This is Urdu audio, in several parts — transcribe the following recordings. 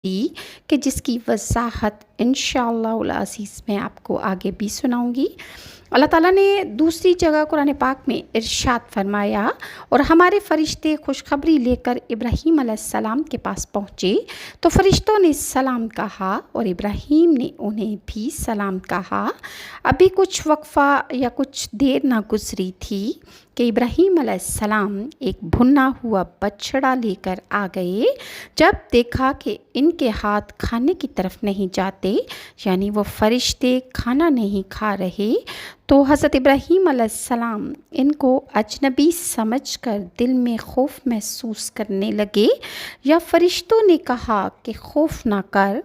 تھی کہ جس کی وضاحت انشاءاللہ العزیز میں آپ کو آگے بھی سناؤں گی۔ اللہ تعالیٰ نے دوسری جگہ قرآن پاک میں ارشاد فرمایا، اور ہمارے فرشتے خوشخبری لے کر ابراہیم علیہ السلام کے پاس پہنچے تو فرشتوں نے سلام کہا اور ابراہیم نے انہیں بھی سلام کہا۔ ابھی کچھ وقفہ یا کچھ دیر نہ گزری تھی کہ ابراہیم علیہ السلام ایک بھنا ہوا بچڑا لے کر آ گئے۔ جب دیکھا کہ ان کے ہاتھ کھانے کی طرف نہیں جاتے، یعنی وہ فرشتے کھانا نہیں کھا رہے، تو حضرت ابراہیم علیہ السلام ان کو اجنبی سمجھ کر دل میں خوف محسوس کرنے لگے، یا فرشتوں نے کہا کہ خوف نہ کر،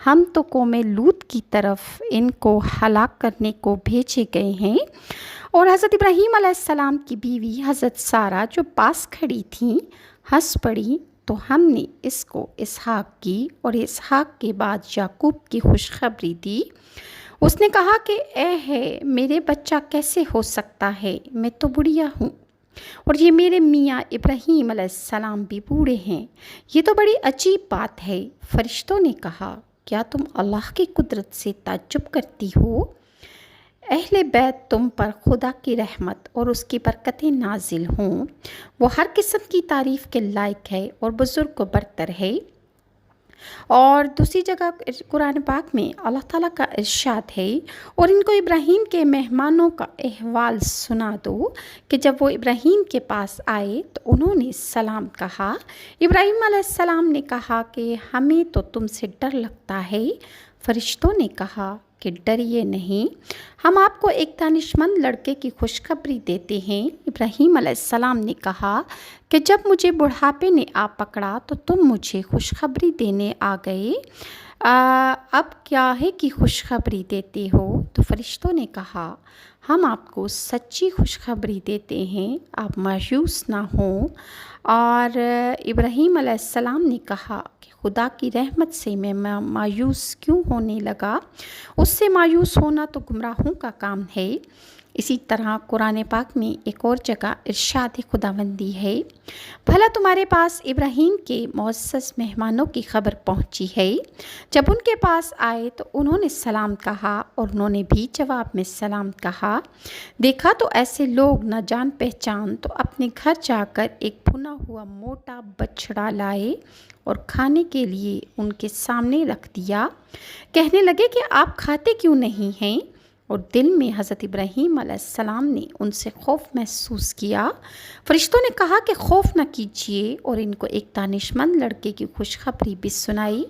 ہم تو قوم لوط کی طرف ان کو ہلاک کرنے کو بھیجے گئے ہیں۔ اور حضرت ابراہیم علیہ السلام کی بیوی حضرت سارہ جو پاس کھڑی تھیں ہنس پڑی، تو ہم نے اس کو اسحاق کی اور اسحاق کے بعد یعقوب کی خوشخبری دی۔ اس نے کہا کہ اے ہے میرے بچہ کیسے ہو سکتا ہے، میں تو بڑھیا ہوں، اور یہ میرے میاں ابراہیم علیہ السلام بھی بوڑھے ہیں، یہ تو بڑی عجیب بات ہے۔ فرشتوں نے کہا کیا تم اللہ کی قدرت سے تعجب کرتی ہو؟ اہل بیت تم پر خدا کی رحمت اور اس کی برکتیں نازل ہوں، وہ ہر قسم کی تعریف کے لائق ہے اور بزرگ و برتر ہے۔ اور دوسری جگہ قرآن پاک میں اللہ تعالیٰ کا ارشاد ہے، اور ان کو ابراہیم کے مہمانوں کا احوال سنا دو کہ جب وہ ابراہیم کے پاس آئے تو انہوں نے سلام کہا۔ ابراہیم علیہ السلام نے کہا کہ ہمیں تو تم سے ڈر لگتا ہے۔ فرشتوں نے کہا کہ ڈریے نہیں، ہم آپ کو ایک دانشمند لڑکے کی خوشخبری دیتے ہیں۔ ابراہیم علیہ السلام نے کہا کہ جب مجھے بڑھاپے نے آ پکڑا تو تم مجھے خوشخبری دینے آ گئے، اب کیا ہے کہ خوشخبری دیتے ہو؟ تو فرشتوں نے کہا ہم آپ کو سچی خوشخبری دیتے ہیں، آپ مایوس نہ ہوں۔ اور ابراہیم علیہ السلام نے کہا کہ خدا کی رحمت سے میں مایوس کیوں ہونے لگا؟ اس سے مایوس ہونا تو گمراہوں کا کام ہے۔ اسی طرح قرآن پاک میں ایک اور جگہ ارشاد خداوندی ہے، بھلا تمہارے پاس ابراہیم کے معزز مہمانوں کی خبر پہنچی ہے؟ جب ان کے پاس آئے تو انہوں نے سلام کہا، اور انہوں نے بھی جواب میں سلام کہا۔ دیکھا تو ایسے لوگ نہ جان پہچان تو اپنے گھر جا کر ایک بھنا ہوا موٹا بچڑا لائے اور کھانے کے لیے ان کے سامنے رکھ دیا۔ کہنے لگے کہ آپ کھاتے کیوں نہیں ہیں؟ اور دل میں حضرت ابراہیم علیہ السلام نے ان سے خوف محسوس کیا۔ فرشتوں نے کہا کہ خوف نہ کیجیے، اور ان کو ایک دانشمند لڑکے کی خوشخبری بھی سنائی